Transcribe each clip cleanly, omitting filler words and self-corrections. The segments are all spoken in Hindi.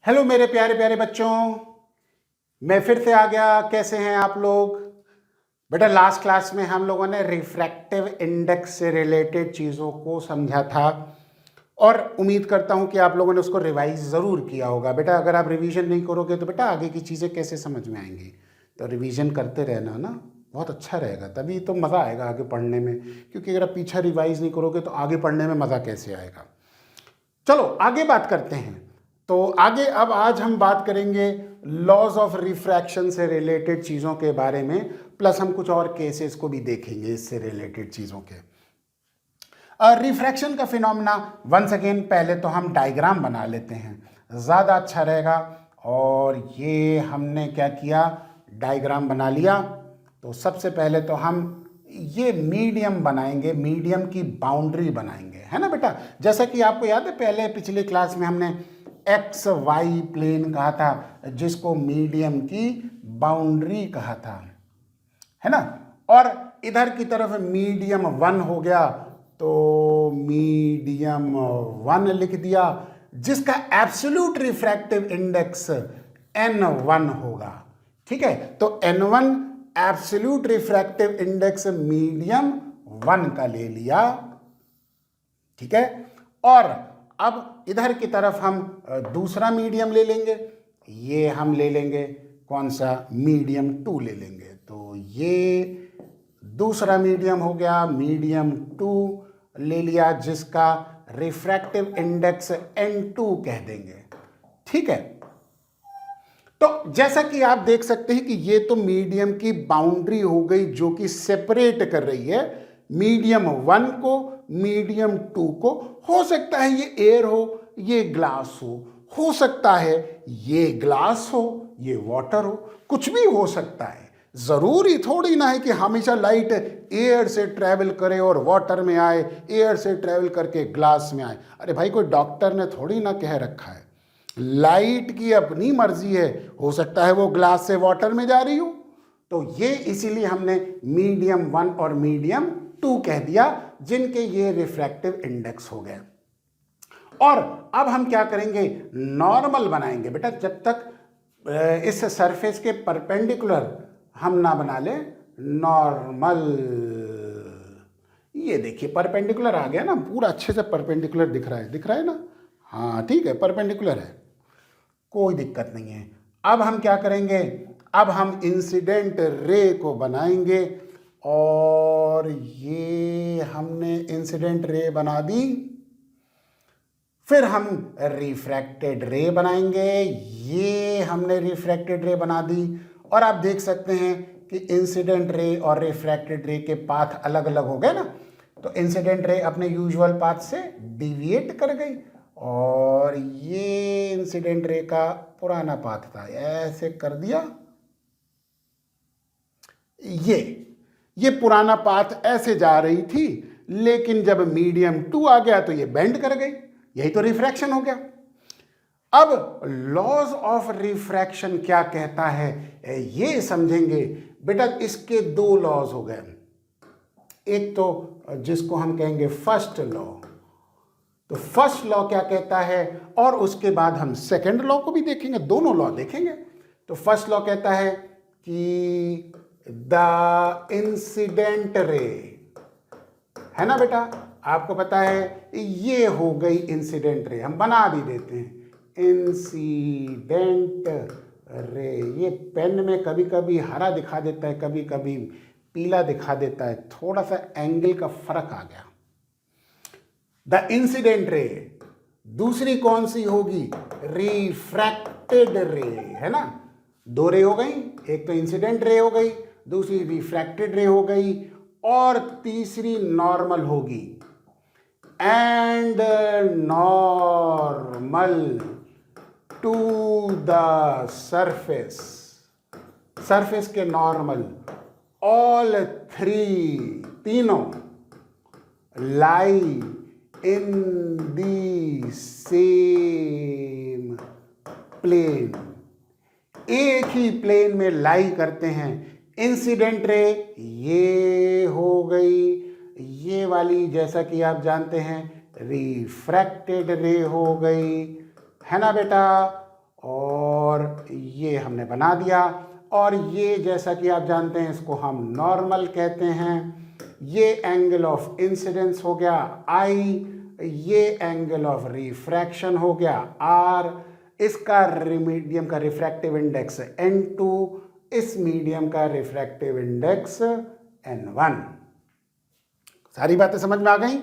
हेलो मेरे प्यारे प्यारे बच्चों, मैं फिर से आ गया। कैसे हैं आप लोग? बेटा लास्ट क्लास में हम लोगों ने रिफ्रैक्टिव इंडेक्स से रिलेटेड चीज़ों को समझा था और उम्मीद करता हूं कि आप लोगों ने उसको रिवाइज ज़रूर किया होगा। बेटा अगर आप रिवीजन नहीं करोगे तो बेटा आगे की चीज़ें कैसे समझ में आएंगी? तो रिवीजन करते रहना ना, बहुत अच्छा रहेगा, तभी तो मज़ा आएगा आगे पढ़ने में। क्योंकि अगर आप पीछे रिवाइज नहीं करोगे तो आगे पढ़ने में मज़ा कैसे आएगा? चलो आगे बात करते हैं। तो आगे अब आज हम बात करेंगे लॉज ऑफ रिफ्रैक्शन से रिलेटेड चीज़ों के बारे में, प्लस हम कुछ और केसेस को भी देखेंगे इससे रिलेटेड चीज़ों के। रिफ्रैक्शन का फिनोमेना वंस अगेन पहले तो हम डायग्राम बना लेते हैं, ज़्यादा अच्छा रहेगा। और ये हमने क्या किया, डायग्राम बना लिया। तो सबसे पहले तो हम ये मीडियम बनाएंगे, मीडियम की बाउंड्री बनाएंगे, है ना बेटा। जैसा कि आपको याद है पहले पिछले क्लास में हमने एक्स वाई प्लेन कहा था, जिसको मीडियम की बाउंड्री कहा था, है ना। और इधर की तरफ मीडियम वन हो गया, तो मीडियम वन लिख दिया, जिसका एब्सोल्यूट रिफ्रैक्टिव इंडेक्स n1 होगा। ठीक है, तो n1 absolute refractive index medium one का ले लिया। ठीक है, और अब इधर की तरफ हम दूसरा मीडियम ले लेंगे। ये हम ले लेंगे कौन सा, मीडियम टू ले लेंगे। तो ये दूसरा मीडियम हो गया, मीडियम टू ले लिया, जिसका रिफ्रैक्टिव इंडेक्स n2 कह देंगे। ठीक है, तो जैसा कि आप देख सकते हैं कि ये तो मीडियम की बाउंड्री हो गई जो कि सेपरेट कर रही है मीडियम वन को मीडियम टू को। हो सकता है ये एयर हो, ये ग्लास हो सकता है ये ग्लास हो, ये वाटर हो, कुछ भी हो सकता है। जरूरी थोड़ी ना है कि हमेशा लाइट एयर से ट्रेवल करे और वाटर में आए, एयर से ट्रेवल करके ग्लास में आए। अरे भाई कोई डॉक्टर ने थोड़ी ना कह रखा है, लाइट की अपनी मर्जी है, हो सकता है वो ग्लास से वाटर में जा रही हो। तो ये इसीलिए हमने मीडियम वन और मीडियम टू कह दिया, जिनके ये रिफ्रैक्टिव इंडेक्स हो गए। और अब हम क्या करेंगे, नॉर्मल बनाएंगे। बेटा जब तक इस सरफेस के परपेंडिकुलर हम ना बना ले नॉर्मल। ये देखिए परपेंडिकुलर आ गया ना, पूरा अच्छे से परपेंडिकुलर दिख रहा है ना। हाँ ठीक है, परपेंडिकुलर है, कोई दिक्कत नहीं है। अब हम क्या करेंगे, अब हम इंसिडेंट रे को बनाएंगे। और ये हमने इंसिडेंट रे बना दी, फिर हम रिफ्रैक्टेड रे बनाएंगे। ये हमने रिफ्रैक्टेड रे बना दी। और आप देख सकते हैं कि इंसिडेंट रे और रिफ्रैक्टेड रे के पाथ अलग अलग हो गए ना। तो इंसिडेंट रे अपने यूजुअल पाथ से डिविएट कर गई, और ये इंसिडेंट रे का पुराना पाथ था, ऐसे कर दिया। ये पुराना पाथ ऐसे जा रही थी, लेकिन जब मीडियम टू आ गया तो ये बेंड कर गई। यही तो रिफ्रैक्शन हो गया। अब लॉज ऑफ रिफ्रैक्शन क्या कहता है ये समझेंगे। बेटा इसके दो लॉज हो गए, एक तो जिसको हम कहेंगे फर्स्ट लॉ। तो फर्स्ट लॉ क्या कहता है, और उसके बाद हम सेकंड लॉ को भी देखेंगे, दोनों लॉ देखेंगे। तो फर्स्ट लॉ कहता है कि द इंसिडेंट रे, है ना बेटा, आपको पता है ये हो गई इंसिडेंट रे, हम बना भी देते हैं इंसिडेंट रे। ये पेन में कभी कभी हरा दिखा देता है, कभी कभी पीला दिखा देता है, थोड़ा सा एंगल का फर्क आ गया। द इंसिडेंट रे, दूसरी कौन सी होगी, रिफ्रैक्टेड रे, है ना। दो रे हो गई, एक तो इंसिडेंट रे हो गई, दूसरी रिफ्रैक्टेड रे हो गई, और तीसरी नॉर्मल होगी। And normal to the surface, surface के नॉर्मल, ऑल थ्री, तीनों lie in the same plane, एक ही प्लेन में लाई करते हैं। इंसिडेंट रे ये हो गई, ये वाली जैसा कि आप जानते हैं रिफ्रैक्टेड रे हो गई, है ना बेटा। और ये हमने बना दिया। और ये जैसा कि आप जानते हैं इसको हम नॉर्मल कहते हैं। ये एंगल ऑफ इंसिडेंस हो गया I, ये एंगल ऑफ रिफ्रैक्शन हो गया R, इसका मीडियम का रिफ्रैक्टिव इंडेक्स N2, इस मीडियम का रिफ्रैक्टिव इंडेक्स N1। सारी बातें समझ में आ गई?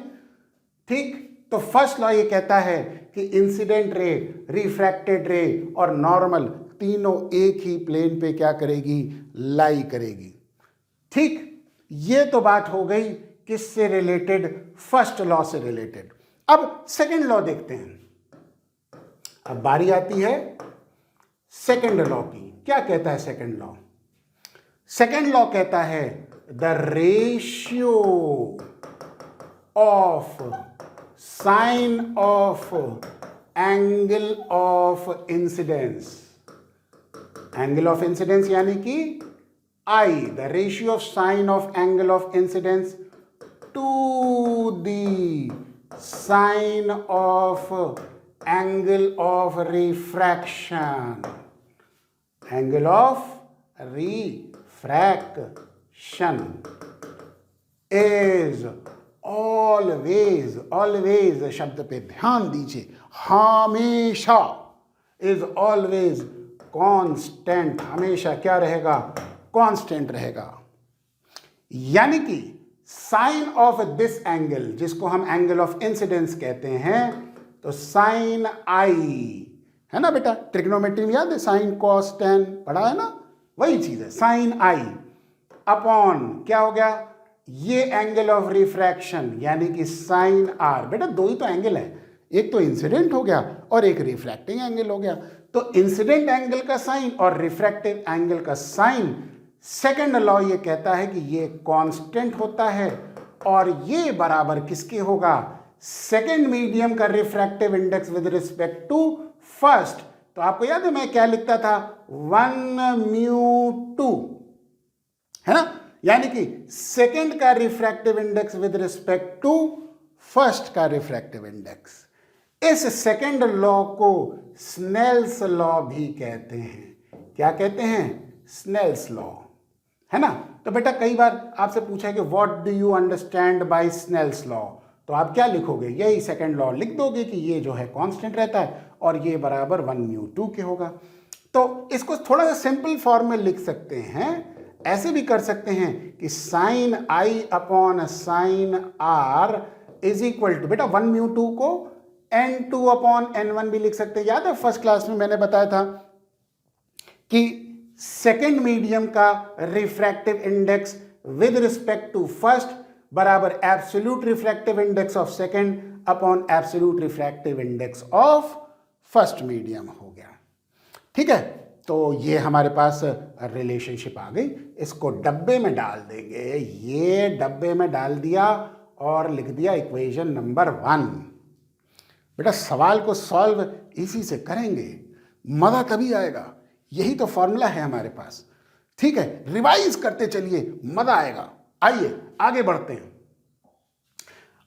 ठीक। तो फर्स्ट लॉ ये कहता है कि इंसिडेंट रे, रिफ्रैक्टेड रे और नॉर्मल तीनों एक ही प्लेन पे क्या करेगी? लाई करेगी। ठीक। ये तो बात हो गई किससे रिलेटेड? फर्स्ट लॉ से रिलेटेड। अब सेकंड लॉ देखते हैं। अब बारी आती है सेकंड लॉ की। क्या कहता है सेकंड लॉ? सेकंड लॉ कहता है the ratio of sine of angle of incidence, angle of incidence यानी कि I, the ratio of sine of angle of incidence to the sine of angle of refraction, angle of refraction is always, always शब्द पे ध्यान दीजिए, हमेशा, is always constant, हमेशा क्या रहेगा? कांस्टेंट रहेगा। यानी कि साइन ऑफ दिस एंगल, जिसको हम एंगल ऑफ इंसिडेंस कहते हैं, तो साइन आई है ना बेटा, ट्रिग्नोमेट्री में याद है, साइन कॉस टेन पढ़ा है ना, वही चीज है। साइन आई अपॉन क्या हो गया? ये एंगल ऑफ रिफ्रैक्शन यानी कि साइन आर। बेटा दो ही तो एंगल है, एक तो इंसिडेंट हो गया और एक रिफ्रैक्टिंग एंगल हो गया। तो इंसिडेंट एंगल का साइन और रिफ्रैक्टिव एंगल का साइन, सेकंड लॉ ये कहता है कि ये कांस्टेंट होता है और ये बराबर किसके होगा? सेकंड मीडियम का refractive index with respect to first. तो आपको याद है मैं क्या लिखता था? 1μ2 है ना, यानी कि सेकंड का refractive index with respect to first का रिफ्रैक्टिव इंडेक्स। इस सेकंड लॉ को स्नेल्स लॉ भी कहते हैं। क्या कहते हैं? स्नेल्स लॉ, है ना। तो बेटा कई बार आपसे पूछा है कि what do you understand by Snell's law, तो आप क्या लिखोगे? यही सेकंड लॉ लिख दोगे कि ये जो है कांस्टेंट रहता है और ये बराबर 1μ2 के होगा। तो इसको थोड़ा सा सिंपल फॉर्म में लिख सकते हैं, ऐसे भी कर सकते हैं कि sine I upon sine R is equal to, बेटा 1μ2 को n2 अपॉन n1 भी लिख सकते हैं। याद है फर्स्ट क्लास में मैंने बताया था कि सेकेंड मीडियम का refractive index with respect to first बराबर absolute refractive index of second upon absolute refractive index of first medium हो गया। ठीक है, तो ये हमारे पास रिलेशनशिप आ गई। इसको डब्बे में डाल देंगे, ये डब्बे में डाल दिया और लिख दिया इक्वेशन नंबर 1। बेटा सवाल को सॉल्व इसी से करेंगे, मज़ा तभी आएगा। यही तो फॉर्मूला है हमारे पास। ठीक है, रिवाइज करते चलिए, मज़ा आएगा। आइए आगे बढ़ते हैं।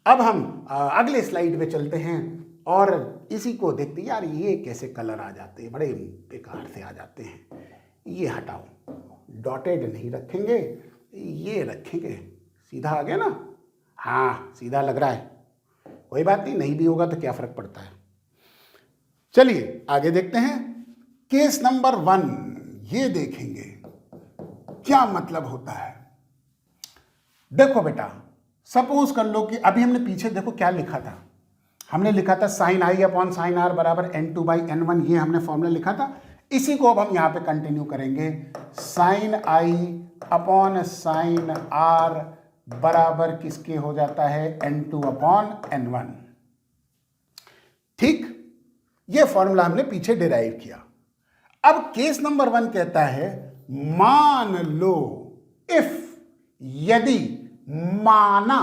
अब हम अगले स्लाइड पे चलते हैं और इसी को देखते हैं। यार ये कैसे कलर आ जाते हैं, बड़े बेकार से आ जाते हैं। ये हटाओ, डॉटेड नहीं रखेंगे, ये रखेंगे। सीधा आ गया ना? हाँ सीधा लग रहा है, कोई बात नहीं, नहीं भी होगा तो क्या फर्क पड़ता है। चलिए आगे देखते हैं। केस नंबर 1 ये देखेंगे क्या मतलब होता है। देखो बेटा, सपोज कर लो कि अभी हमने पीछे देखो क्या लिखा था। हमने लिखा था sine I upon sine R बराबर n2/n1, ये हमने फॉर्मूला लिखा था। इसी को अब हम यहाँ पे कंटिन्यू करेंगे। Sine I upon sine R बराबर किसके हो जाता है? n2/n1। ठीक, ये फॉर्मूला हमने पीछे डिराइव किया। अब केस नंबर 1 कहता है मान लो, इफ, यदि, माना,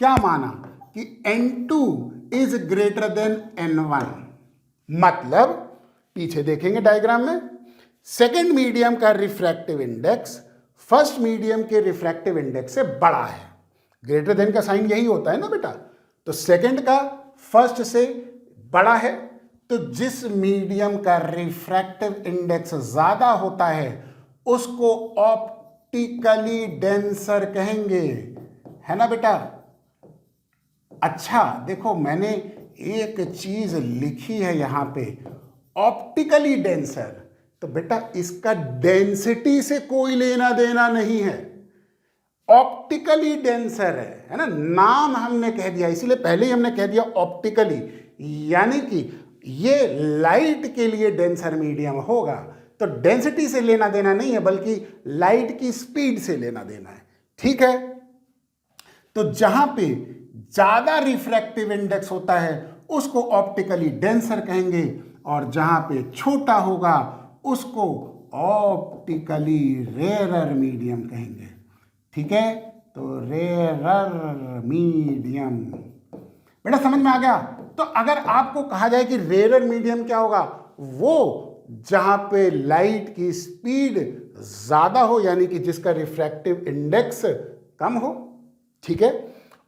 क्या माना कि n2 is greater than n1। मतलब पीछे देखेंगे डायग्राम में, सेकेंड मीडियम का रिफ्रैक्टिव इंडेक्स फर्स्ट मीडियम के रिफ्रैक्टिव इंडेक्स से बड़ा है। ग्रेटर देन का साइन यही होता है ना बेटा, तो सेकेंड का फर्स्ट से बड़ा है तो जिस मीडियम का रिफ्रैक्टिव इंडेक्स ज्यादा होता है उसको ऑप्टिकली डेंसर कहेंगे, है ना बेटा। अच्छा देखो, मैंने एक चीज लिखी है यहां पे, ऑप्टिकली डेंसर। तो बेटा इसका डेंसिटी से कोई लेना देना नहीं है, ऑप्टिकली डेंसर है ना। नाम हमने कह दिया, इसीलिए पहले ही हमने कह दिया ऑप्टिकली, यानी कि ये लाइट के लिए डेंसर मीडियम होगा। तो डेंसिटी से लेना देना नहीं है, बल्कि लाइट की स्पीड से लेना देना है, ठीक है। तो जहां पे ज्यादा रिफ्रैक्टिव इंडेक्स होता है उसको ऑप्टिकली डेंसर कहेंगे, और जहां पे छोटा होगा उसको ऑप्टिकली रेयरर मीडियम कहेंगे, ठीक है। तो रेयरर मीडियम बेटा समझ में आ गया। तो अगर आपको कहा जाए कि रेयरर मीडियम क्या होगा, वो जहां पे लाइट की स्पीड ज्यादा हो, यानी कि जिसका रिफ्रैक्टिव इंडेक्स कम हो, ठीक है।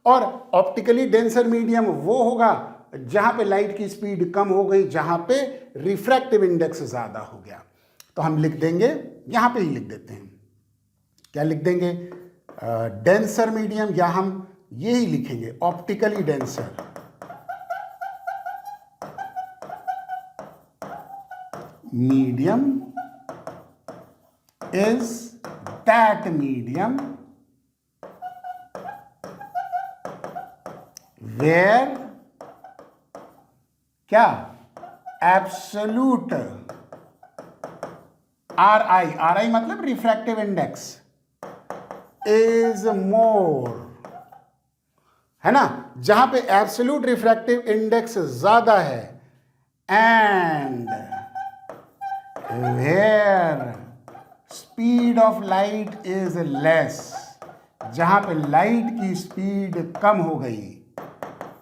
और ऑप्टिकली डेंसर मीडियम वो होगा जहां पे लाइट की स्पीड कम हो गई, जहां पे रिफ्रैक्टिव इंडेक्स ज्यादा हो गया। तो हम लिख देंगे, यहां पे ही लिख देते हैं, क्या लिख देंगे, डेंसर मीडियम, या हम यही लिखेंगे optically denser. Medium is that medium where क्या, एब्सोल्यूट आर आई मतलब रिफ्रैक्टिव इंडेक्स इज मोर, है ना, जहां पे एब्सोल्यूट रिफ्रैक्टिव इंडेक्स ज्यादा है, and where speed of light is less, जहां पे लाइट की स्पीड कम हो गई,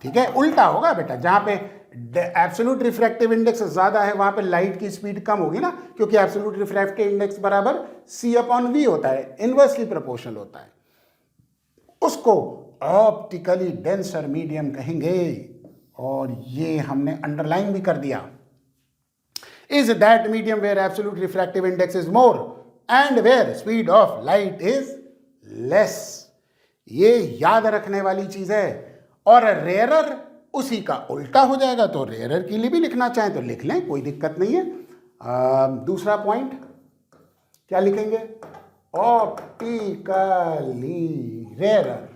ठीक है। उल्टा होगा बेटा, जहां पे एब्सोल्यूट रिफ्रैक्टिव इंडेक्स ज्यादा है वहां पे लाइट की स्पीड कम होगी ना, क्योंकि एब्सोल्यूट रिफ्रैक्टिव इंडेक्स बराबर C/V होता है, इनवर्सली प्रोपोर्शनल होता है। उसको ऑप्टिकली डेंसर मीडियम कहेंगे, और ये हमने अंडरलाइन भी कर दिया। Is that medium where absolute refractive index is more and where speed of light is less. ये याद रखने वाली चीज है। और रेयरर उसी का उल्टा हो जाएगा, तो रेयरर के लिए भी लिखना चाहें तो लिख लें, कोई दिक्कत नहीं है। दूसरा पॉइंट क्या लिखेंगे, ऑप्टिकली रेयरर,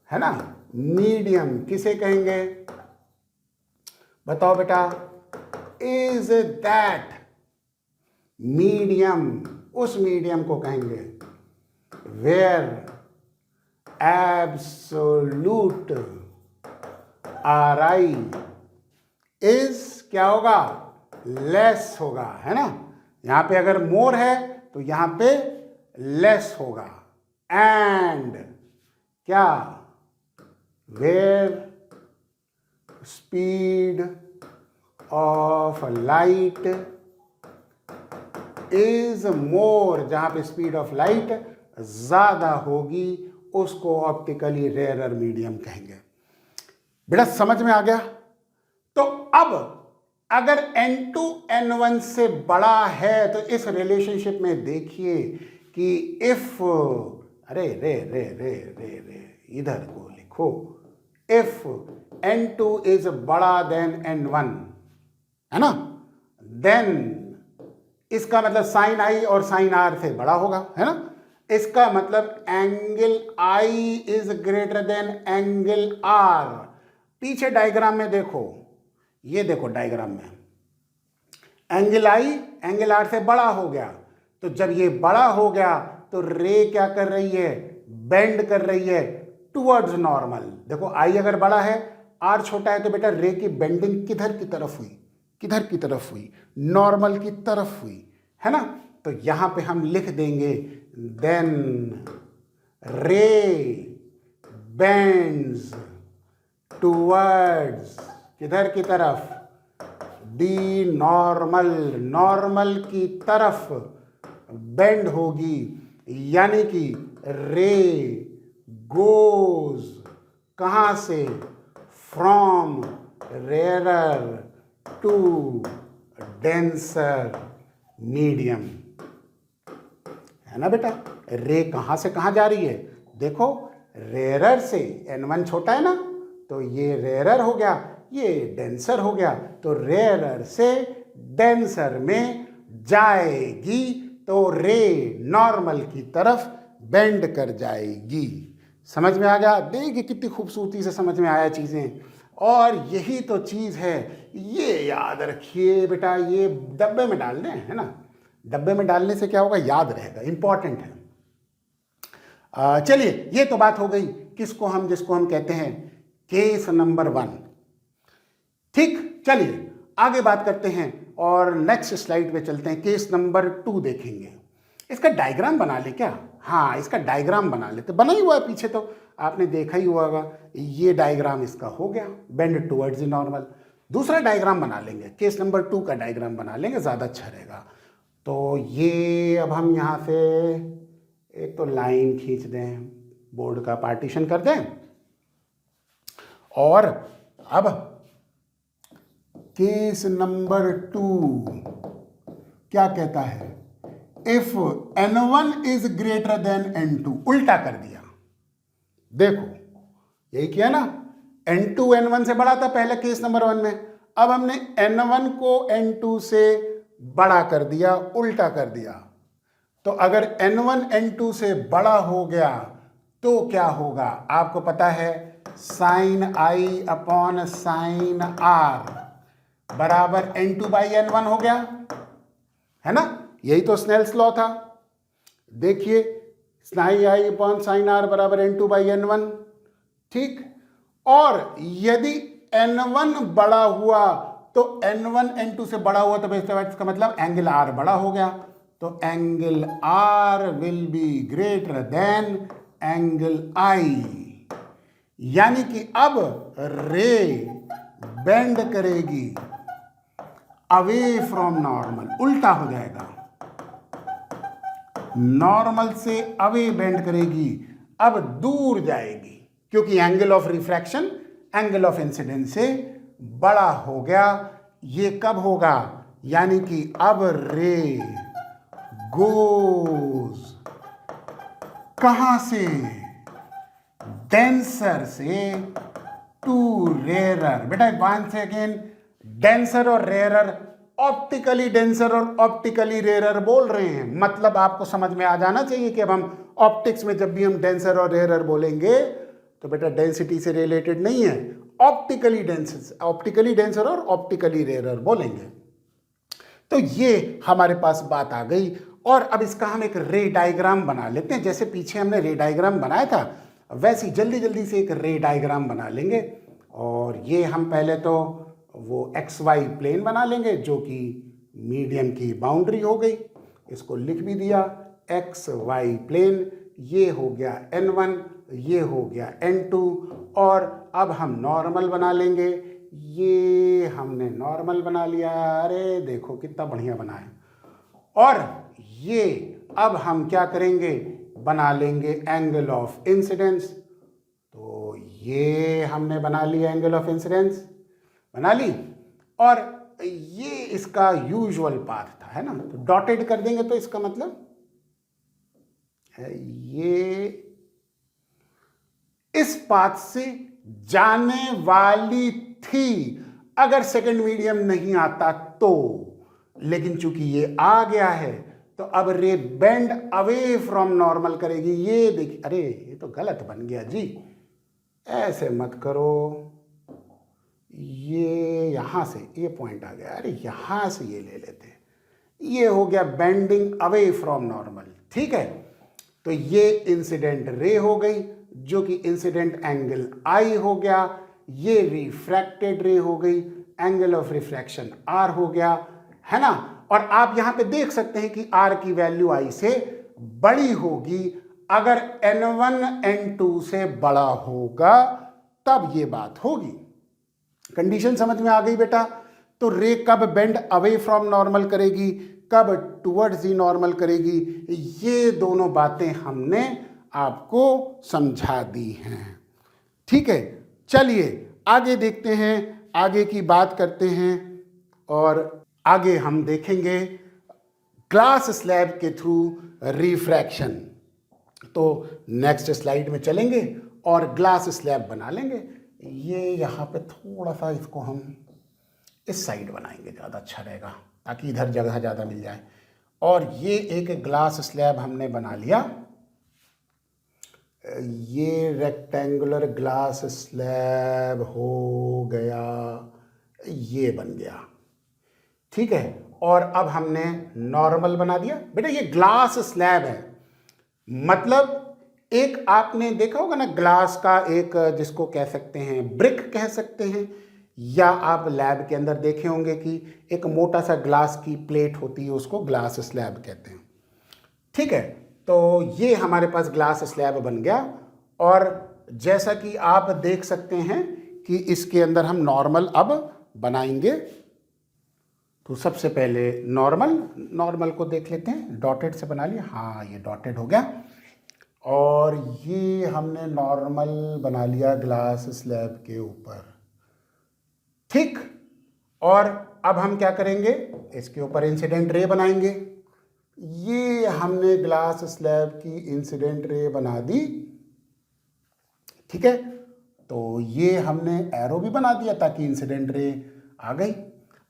है ना। मीडियम किसे कहेंगे, बताओ बेटा, इज दैट मीडियम, उस मीडियम को कहेंगे वेयर एब्सोल्यूट RI इज क्या होगा, लेस होगा, है ना। यहां पे अगर मोर है तो यहां पे लेस होगा, एंड क्या, where speed of light is more, जहां पे स्पीड ऑफ लाइट ज्यादा होगी उसको ऑप्टिकली रेयरर मीडियम कहेंगे। बेटा समझ में आ गया। तो अब अगर N2 N1 से बड़ा है तो इस रिलेशनशिप में देखिए कि इफ, अरे रे रे रे रे रे इधर को लिखो, इफ N2 इज बड़ा देन N1, है ना, देन इसका मतलब साइन I और साइन R से बड़ा होगा, है ना। इसका मतलब angle I is greater than angle R। पीछे डायग्राम में देखो, ये देखो डायग्राम में एंगल I एंगल R से बड़ा हो गया, तो जब ये बड़ा हो गया तो रे क्या कर रही है, बेंड कर रही है टुवर्ड्स नॉर्मल। देखो I अगर बड़ा है R छोटा है तो बेटा रे की बेंडिंग किधर की तरफ हुई, किधर की तरफ हुई, नॉर्मल की तरफ हुई, है ना। तो यहां पे हम लिख देंगे देन रे बेंड्स टुवर्ड्स किधर की तरफ, डी नॉर्मल, नॉर्मल की तरफ बेंड होगी, यानी कि रे गोज कहां से, from rarer to denser medium, है ना बेटा। रे कहाँ से कहाँ जा रही है, देखो रेयरर से, N1 छोटा है ना, तो ये रेयरर हो गया, ये डेंसर हो गया, तो रेयरर से डेंसर में जाएगी तो रे नॉर्मल की तरफ बेंड कर जाएगी। समझ में आ गया, देखिए कितनी खूबसूरती से समझ में आया चीज़ें। और यही तो चीज़ है, ये याद रखिए बेटा, ये डब्बे में डाल दें, है ना, डब्बे में डालने से क्या होगा, याद रहेगा, इंपॉर्टेंट है। चलिए ये तो बात हो गई जिसको हम कहते हैं केस नंबर 1। ठीक, चलिए आगे बात करते हैं और नेक्स्ट स्लाइड पे चलते हैं, केस नंबर 2 देखेंगे। इसका डायग्राम बना ले क्या, हाँ इसका डायग्राम बना लेते, बना ही हुआ है पीछे, तो आपने देखा ही होगा, ये डायग्राम इसका हो गया, बेंड टुवर्ड्स द नॉर्मल। दूसरा डायग्राम बना लेंगे, केस नंबर 2 का डायग्राम बना लेंगे, ज़्यादा अच्छा रहेगा। तो ये अब हम यहाँ से एक तो लाइन खींच दें, बोर्ड का पार्टीशन कर दें, और अब केस नंबर 2 क्या कहता है, if N1 is greater than N2, उल्टा कर दिया, देखो यही किया ना, N2 N1 से बड़ा था पहले केस नंबर 1 में, अब हमने N1 को N2 से बड़ा कर दिया, उल्टा कर दिया। तो अगर N1 N2 से बड़ा हो गया तो क्या होगा, आपको पता है sine I upon sine R बराबर N2 बाई N1 हो गया, है ना, यही तो स्नेल्स लॉ था। देखिए sine I upon sine R बराबर N2 बाई N1, ठीक। और यदि N1 बड़ा हुआ तो N1 N2 से बड़ा हुआ, तो इसका मतलब एंगल R बड़ा हो गया, तो angle R will be greater than angle I, यानी कि अब रे बेंड करेगी अवे फ्रॉम नॉर्मल, उल्टा हो जाएगा, नॉर्मल से अवे बेंड करेगी, अब दूर जाएगी, क्योंकि angle of refraction angle of incidence से बड़ा हो गया। ये कब होगा, यानी कि अब रे गोज कहां से, डेंसर से टू रेयरर। बेटा वन से अगेन, डेंसर और रेयरर, ऑप्टिकली डेंसर और ऑप्टिकली रेयरर बोल रहे हैं, मतलब आपको समझ में आ जाना चाहिए कि अब हम ऑप्टिक्स में जब भी हम डेंसर और रेयरर बोलेंगे तो बेटा डेंसिटी से रिलेटेड नहीं है, ऑप्टिकली डेंसर और ऑप्टिकली रेयरर बोलेंगे। तो ये हमारे पास बात आ गई, और अब इसका हम एक रे डायग्राम बना लेते हैं। जैसे पीछे हमने रे डायग्राम बनाया था वैसे जल्दी जल्दी से एक रे डायग्राम बना लेंगे। और ये हम पहले तो वो XY प्लेन बना लेंगे जो कि मीडियम की बाउंड्री हो गई, इसको लिख भी दिया XY प्लेन, ये हो गया N1, ये हो गया N2, और अब हम नॉर्मल बना लेंगे। ये हमने नॉर्मल बना लिया, अरे देखो कितना बढ़िया बना है। और ये अब हम क्या करेंगे, बना लेंगे एंगल ऑफ इंसिडेंस। तो ये हमने बना लिया एंगल ऑफ इंसिडेंस, बना ली, और ये इसका यूजुअल पाथ था, है ना, तो डॉटेड कर देंगे, तो इसका मतलब है ये इस पाथ से जाने वाली थी अगर सेकंड मीडियम नहीं आता तो, लेकिन चूंकि ये आ गया है तो अब रे बेंड अवे फ्रॉम नॉर्मल करेगी। ये देखिए, अरे ये तो गलत बन गया जी, ऐसे मत करो, ये यहां से ये पॉइंट आ गया, अरे यहां से ये ले लेते, ये हो गया बेंडिंग अवे फ्रॉम नॉर्मल, ठीक है। तो ये इंसिडेंट रे हो गई जो कि इंसिडेंट एंगल I हो गया, ये रिफ्रैक्टेड रे हो गई, एंगल ऑफ रिफ्रैक्शन R हो गया, है ना। और आप यहां पे देख सकते हैं कि R की वैल्यू I से बड़ी होगी, अगर N1 N2 से बड़ा होगा तब ये बात होगी। कंडीशन समझ में आ गई बेटा। तो रे कब बेंड अवे फ्रॉम नॉर्मल करेगी, कब टुवर्ड्स दी नॉर्मल करेगी, ये दोनों बातें हमने आपको समझा दी हैं, ठीक है। चलिए आगे देखते हैं आगे की बात करते हैं और आगे हम देखेंगे ग्लास स्लैब के थ्रू रिफ्रैक्शन। तो नेक्स्ट स्लाइड में चलेंगे और ग्लास स्लैब बना लेंगे। ये यहाँ पे थोड़ा सा इसको हम इस साइड बनाएंगे, ज़्यादा अच्छा रहेगा ताकि इधर जगह ज़्यादा मिल जाए। और ये एक ग्लास स्लैब हमने बना लिया। ये रेक्टेंगुलर ग्लास स्लैब हो गया, ये बन गया, ठीक है। और अब हमने नॉर्मल बना दिया। बेटा ये ग्लास स्लैब है, मतलब एक आपने देखा होगा ना ग्लास का एक, जिसको कह सकते हैं ब्रिक कह सकते हैं, या आप लैब के अंदर देखे होंगे कि एक मोटा सा ग्लास की प्लेट होती है, उसको ग्लास स्लैब कहते हैं, ठीक है। तो ये हमारे पास ग्लास स्लैब बन गया। और जैसा कि आप देख सकते हैं कि इसके अंदर हम नॉर्मल अब बनाएंगे। तो सबसे पहले नॉर्मल को देख लेते हैं। डॉटेड से बना लिया, हाँ ये डॉटेड हो गया। और ये हमने नॉर्मल बना लिया ग्लास स्लैब के ऊपर, ठीक। और अब हम क्या करेंगे, इसके ऊपर इंसिडेंट रे बनाएंगे। ये हमने ग्लास स्लैब की इंसिडेंट रे बना दी, ठीक है। तो ये हमने एरो भी बना दिया ताकि इंसिडेंट रे आ गई।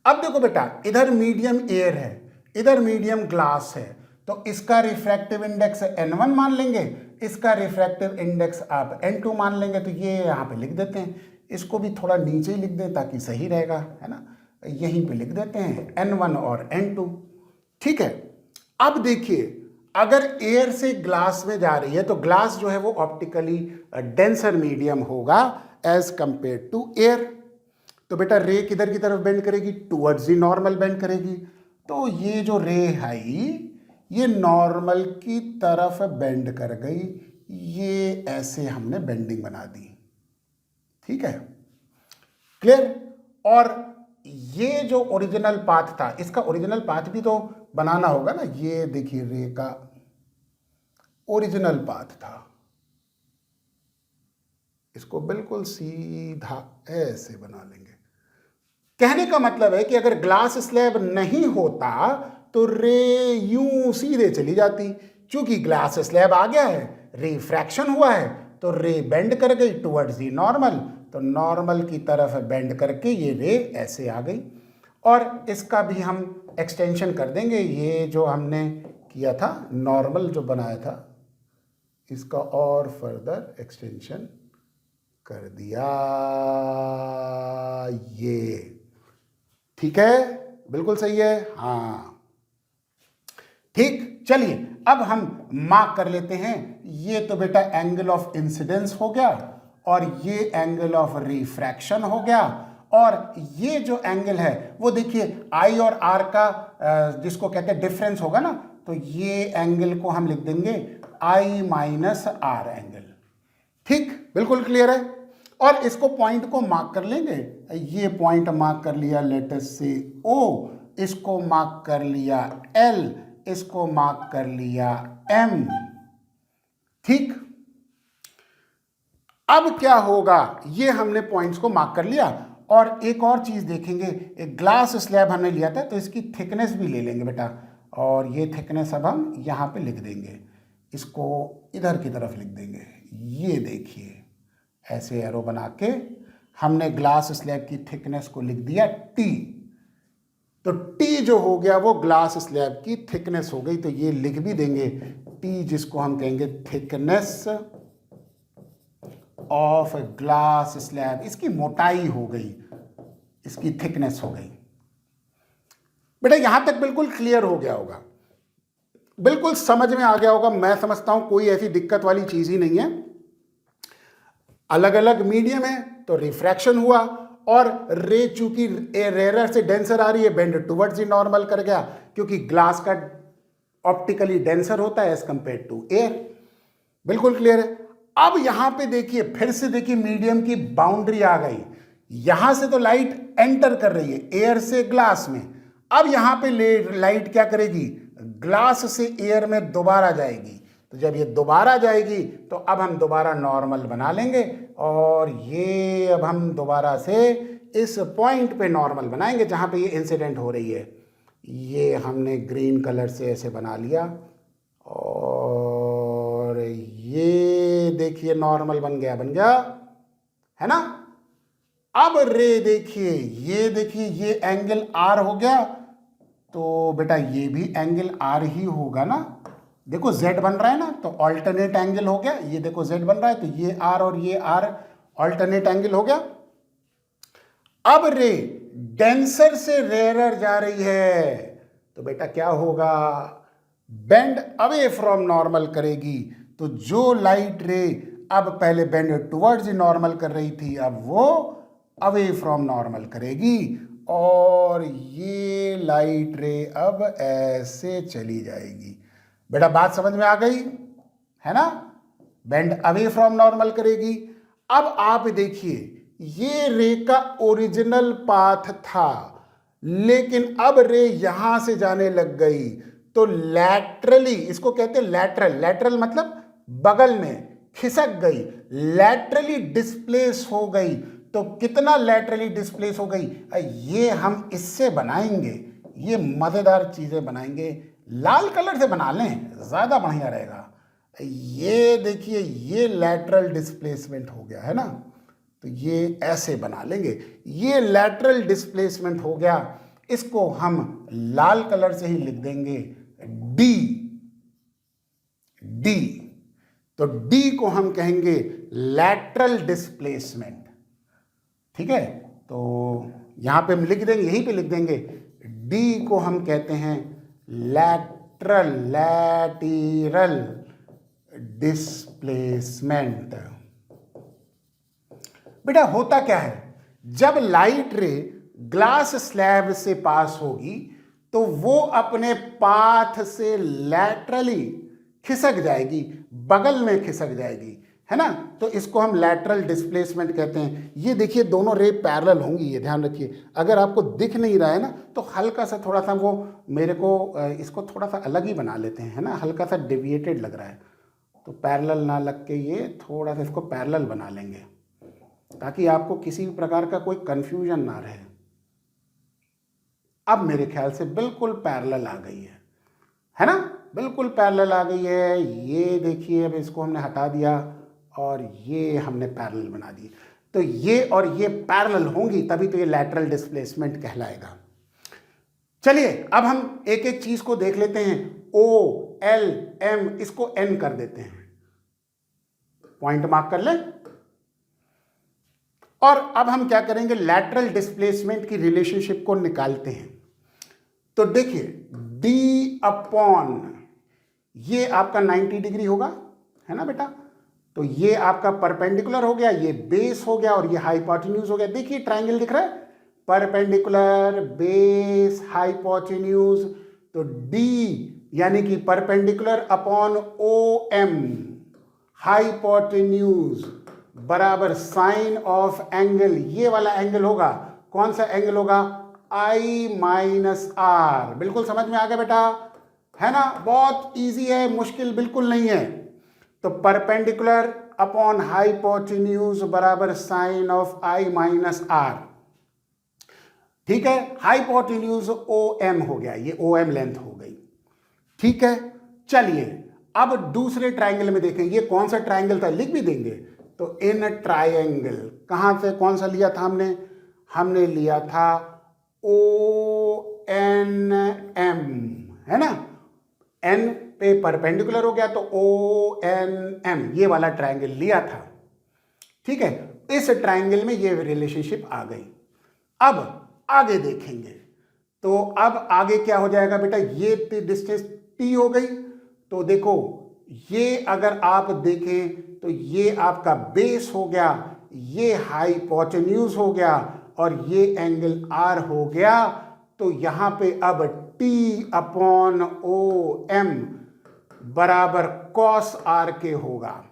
अब देखो बेटा, इधर मीडियम एयर है, इधर मीडियम ग्लास है, तो इसका रिफ्रैक्टिव इंडेक्स n1 मान लेंगे, इसका रिफ्रैक्टिव इंडेक्स आप n2 मान लेंगे। तो ये यहाँ पे लिख देते हैं, इसको भी थोड़ा नीचे ही लिख दें ताकि सही रहेगा, है ना। यहीं पे लिख देते हैं n1 और n2, ठीक है। अब देखिए, अगर एयर से ग्लास में जा रही है तो ग्लास जो है वो ऑप्टिकली डेंसर मीडियम होगा एज कंपेयर टू एयर। तो बेटा रे किधर की तरफ बेंड करेगी, टुवर्ड्स दी नॉर्मल बेंड करेगी। तो ये जो रे है ये नॉर्मल की तरफ बेंड कर गई, ये ऐसे हमने बेंडिंग बना दी, ठीक है, क्लियर। और ये जो ओरिजिनल पाथ था, इसका ओरिजिनल पाथ भी तो बनाना होगा ना। ये देखिए रे का ओरिजिनल पाथ था, इसको बिल्कुल सीधा ऐसे बना लेंगे। कहने का मतलब है कि अगर ग्लास स्लैब नहीं होता तो रे यूं सीधे चली जाती। क्योंकि ग्लास स्लैब आ गया है, रिफ्रैक्शन हुआ है, तो रे बेंड कर गई टुवर्ड्स दी नॉर्मल, तो नॉर्मल की तरफ बेंड करके ये रे ऐसे आ गई। और इसका भी हम एक्सटेंशन कर देंगे। ये जो हमने किया था, नॉर्मल जो बनाया था, इसका और फर्दर एक्सटेंशन कर दिया, ये ठीक है, बिल्कुल सही है, हाँ ठीक। चलिए अब हम मार्क कर लेते हैं। ये तो बेटा एंगल ऑफ इंसिडेंस हो गया, और ये एंगल ऑफ रिफ्रैक्शन हो गया। और ये जो एंगल है वो देखिए आई और आर का जिसको कहते हैं डिफरेंस होगा ना, तो ये एंगल को हम लिख देंगे आई माइनस आर एंगल, ठीक, बिल्कुल क्लियर है। और इसको पॉइंट को मार्क कर लेंगे। ये पॉइंट मार्क कर लिया लेटस से O, इसको मार्क कर लिया L, इसको मार्क कर लिया M, ठीक। अब क्या होगा, ये हमने पॉइंट्स को मार्क कर लिया। और एक और चीज देखेंगे, एक ग्लास स्लैब हमने लिया था तो इसकी थिकनेस भी ले लेंगे बेटा। और ये थिकनेस अब हम यहाँ पे लिख देंगे, इसको इधर की तरफ लिख देंगे। ये देखिए ऐसे एरो बना के हमने ग्लास स्लैब की थिकनेस को लिख दिया T। तो T जो हो गया वो ग्लास स्लैब की थिकनेस हो गई। तो ये लिख भी देंगे T, जिसको हम कहेंगे थिकनेस ऑफ ग्लास स्लैब, इसकी मोटाई हो गई, इसकी थिकनेस हो गई। बेटा यहां तक बिल्कुल क्लियर हो गया होगा, बिल्कुल समझ में आ गया होगा। मैं समझता हूं कोई ऐसी दिक्कत वाली चीज ही नहीं है। अलग अलग मीडियम है तो रिफ्रैक्शन हुआ, और रे चूंकि रेयर से डेंसर आ रही है, बेंड टुवर्ड्स दी नॉर्मल कर गया, क्योंकि ग्लास का ऑप्टिकली डेंसर होता है एज कंपेयर टू एयर। बिल्कुल क्लियर है। अब यहां पे देखिए, फिर से देखिए मीडियम की बाउंड्री आ गई। यहां से तो लाइट एंटर कर रही है एयर से ग्लास में, अब यहां पे लाइट क्या करेगी, ग्लास से एयर में दोबारा जाएगी। तो जब ये दोबारा जाएगी तो अब हम दोबारा नॉर्मल बना लेंगे, और ये अब हम दोबारा से इस पॉइंट पे नॉर्मल बनाएंगे जहाँ पे ये इंसिडेंट हो रही है। ये हमने ग्रीन कलर से ऐसे बना लिया और ये देखिए नॉर्मल बन गया है ना। अब रे देखिए, ये देखिए ये एंगल आर हो गया, तो बेटा ये भी एंगल आर ही होगा ना। देखो जेड बन रहा है ना, तो ऑल्टरनेट एंगल हो गया। ये देखो जेड बन रहा है, तो ये आर और ये आर ऑल्टरनेट एंगल हो गया। अब रे डेंसर से रेयर जा रही है, तो बेटा क्या होगा, बेंड अवे फ्रॉम नॉर्मल करेगी। तो जो लाइट रे अब पहले बेंड टुवर्ड्स नॉर्मल कर रही थी, अब वो अवे फ्रॉम नॉर्मल करेगी और ये लाइट रे अब ऐसे चली जाएगी। बेटा बात समझ में आ गई है ना, बेंड अवे फ्रॉम नॉर्मल करेगी। अब आप देखिए ये रे का ओरिजिनल पाथ था, लेकिन अब रे यहां से जाने लग गई, तो लैटरली, इसको कहते हैं लैटरल, लैटरल मतलब बगल में खिसक गई, लैटरली डिस्प्लेस हो गई। तो कितना लैटरली डिस्प्लेस हो गई, ये हम इससे बनाएंगे, ये मजेदार चीजें बनाएंगे। लाल कलर से बना लें, ज्यादा बढ़िया रहेगा। ये देखिए ये लैटरल डिस्प्लेसमेंट हो गया है ना, तो ये ऐसे बना लेंगे, ये लैटरल डिस्प्लेसमेंट हो गया। इसको हम लाल कलर से ही लिख देंगे डी, डी। तो डी को हम कहेंगे लैटरल डिस्प्लेसमेंट, ठीक है। तो यहां पे हम लिख देंगे, यहीं पे लिख देंगे, डी को हम कहते हैं लैटरल डिस्प्लेसमेंट। बेटा होता क्या है, जब लाइट रे ग्लास स्लैब से पास होगी तो वो अपने पाथ से लैटरली खिसक जाएगी, बगल में खिसक जाएगी, है ना। तो इसको हम लैटरल डिस्प्लेसमेंट कहते हैं। ये देखिए दोनों रे पैरेलल होंगी, ये ध्यान रखिए। अगर आपको दिख नहीं रहा है ना, तो हल्का सा थोड़ा सा वो मेरे को इसको थोड़ा सा अलग ही बना लेते हैं, है ना, हल्का सा डेविएटेड लग रहा है, तो पैरेलल ना लग के ये थोड़ा सा इसको पैरेलल बना लेंगे, ताकि आपको किसी भी प्रकार का कोई कंफ्यूजन ना रहे। अब मेरे ख्याल से बिल्कुल पैरेलल आ गई है ना, बिल्कुल पैरेलल आ गई है। ये देखिए अब इसको हमने हटा दिया और ये हमने पैरेलल बना दी। तो ये और ये पैरेलल होंगी, तभी तो ये लैटरल डिस्प्लेसमेंट कहलाएगा। चलिए अब हम एक एक चीज को देख लेते हैं। ओ एल एम, इसको एन कर देते हैं, पॉइंट मार्क कर लें। और अब हम क्या करेंगे, लैटरल डिस्प्लेसमेंट की रिलेशनशिप को निकालते हैं। तो देखिए डी अपॉन, ये आपका 90 डिग्री होगा, है ना बेटा। तो ये आपका परपेंडिकुलर हो गया, ये बेस हो गया और ये हाइपोटेन्यूज हो गया। देखिए ट्राइंगल दिख रहा है, परपेंडिकुलर, बेस, हाइपोटेन्यूज। तो डी यानी कि perpendicular upon O M, hypotenuse बराबर साइन ऑफ एंगल, ये वाला एंगल होगा। कौन सा एंगल होगा, आई माइनस आर। बिल्कुल समझ में आ गया बेटा, है ना, बहुत इजी है, मुश्किल बिल्कुल नहीं है। तो परपेंडिकुलर अपॉन हाइपोटेन्यूज बराबर sine of I minus R, ठीक है। हाइपोटेन्यूज ओ एम हो गया, ये ओ एम लेंथ हो गई, ठीक है। चलिए अब दूसरे ट्राइंगल में देखें, ये कौन सा ट्राइंगल था, लिख भी देंगे। तो इन ट्राइंगल कहां से कौन सा लिया था हमने लिया था ओ एन एम, है ना। एन पे परपेंडिकुलर हो गया, तो ओ एन एम, ये वाला ट्राइंगल लिया था, ठीक है। इस ट्राइंगल में ये रिलेशनशिप आ गई। अब आगे देखेंगे, तो अब आगे क्या हो जाएगा बेटा, ये डिस्टेंस टी हो गई। तो देखो ये अगर आप देखें तो ये आपका बेस हो गया, ये हाइपोटेन्यूज हो गया और ये एंगल आर हो गया। तो यहां पे अब टी अपॉन ओ एम बराबर कॉस आर के होगा।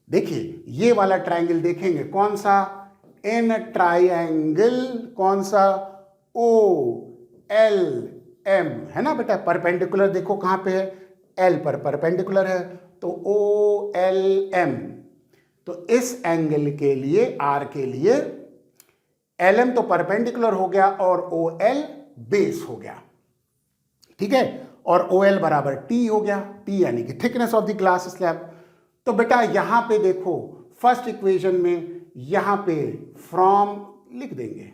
देखिए ये वाला ट्राइंगल देखेंगे, कौन सा, इन ट्राइंगल, कौन सा, ओ एल एम, है ना बेटा। परपेंडिकुलर देखो कहां पे है, एल पर परपेंडिकुलर है, तो ओ एल एम। तो इस एंगल के लिए, आर के लिए, LM तो परपेंडिकुलर हो गया और OL बेस हो गया, ठीक है, और OL बराबर T हो गया, T यानी कि thickness of the glass slab. तो बेटा यहां पे देखो फर्स्ट इक्वेशन में यहां पे फ्रॉम लिख देंगे,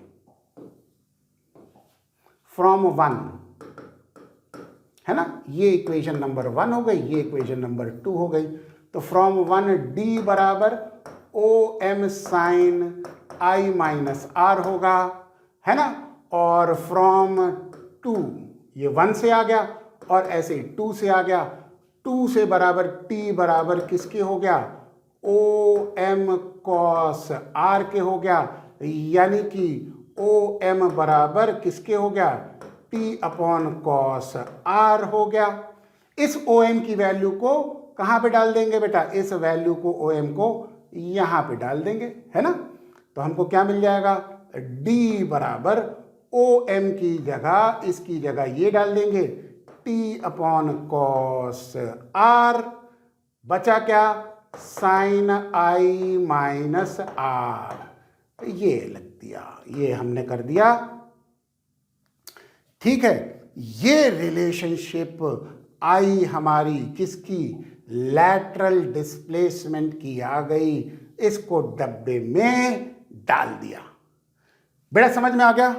फ्रॉम 1 है ना, ये इक्वेशन नंबर 1 हो गई, ये इक्वेशन नंबर 2 हो गई। तो फ्रॉम 1 D बराबर OM sine I minus R होगा, है ना, और फ्रॉम 2 ये 1 से आ गया और ऐसे 2 से आ गया, 2 से बराबर T बराबर किसके हो गया, OM cos R के हो गया, यानी कि OM बराबर किसके हो गया, T अपॉन cos R हो गया। इस OM की वैल्यू को कहाँ पे डाल देंगे बेटा, इस वैल्यू को OM को यहाँ पे डाल देंगे, है ना। तो हमको क्या मिल जाएगा, D बराबर OM की जगह, इसकी जगह ये डाल देंगे T अपॉन cos R, बचा क्या, साइन I माइनस R, ये लग दिया, ये हमने कर दिया, ठीक है। ये रिलेशनशिप आई हमारी किसकी, लैटरल डिस्प्लेसमेंट की आ गई, इसको डब्बे में डाल दिया। बेटा समझ में आ गया।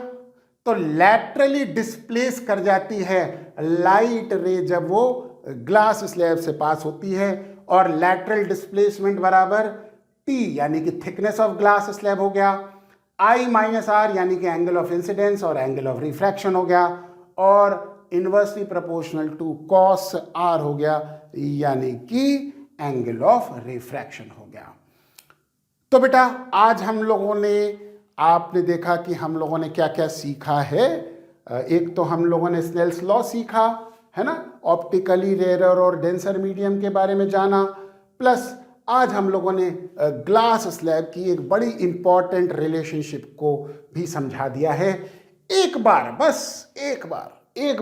तो लैटरली डिस्प्लेस कर जाती है लाइट रे जब वो ग्लास स्लैब से पास होती है, और लैटरल डिस्प्लेसमेंट बराबर T यानी कि थिकनेस ऑफ ग्लास स्लैब हो गया, I माइनस R यानी कि एंगल ऑफ इंसिडेंस और एंगल ऑफ रिफ्रैक्शन हो गया, और inversely proportional to cos R हो गया, यानी कि एंगल ऑफ रिफ्रैक्शन हो गया। तो बेटा आज हम लोगों ने, आपने देखा कि हम लोगों ने क्या क्या सीखा है। एक तो हम लोगों ने स्नेल्स लॉ सीखा, है ना, ऑप्टिकली रेयर और डेंसर मीडियम के बारे में जाना, प्लस आज हम लोगों ने ग्लास स्लैब की एक बड़ी इंपॉर्टेंट रिलेशनशिप को भी समझा दिया है। एक बार, बस एक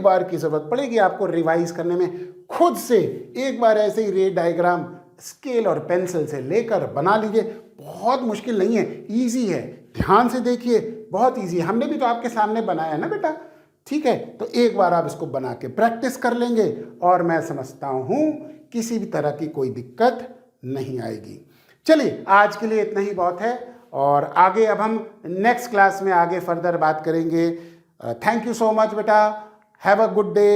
बार की जरूरत पड़ेगी आपको रिवाइज करने में, खुद से एक बार ऐसे ही रे डायग्राम स्केल और पेंसिल से लेकर बना लीजिए। बहुत मुश्किल नहीं है, इजी है, ध्यान से देखिए, बहुत इजी है। हमने भी तो आपके सामने बनाया है ना बेटा, ठीक है। तो एक बार आप इसको बना के प्रैक्टिस कर लेंगे और मैं समझता हूं किसी भी तरह की कोई दिक्कत नहीं आएगी। चलिए आज के लिए इतना ही बहुत है, और आगे अब हम नेक्स्ट क्लास में आगे फर्दर बात करेंगे। थैंक यू सो मच बेटा, हैव अ गुड डे।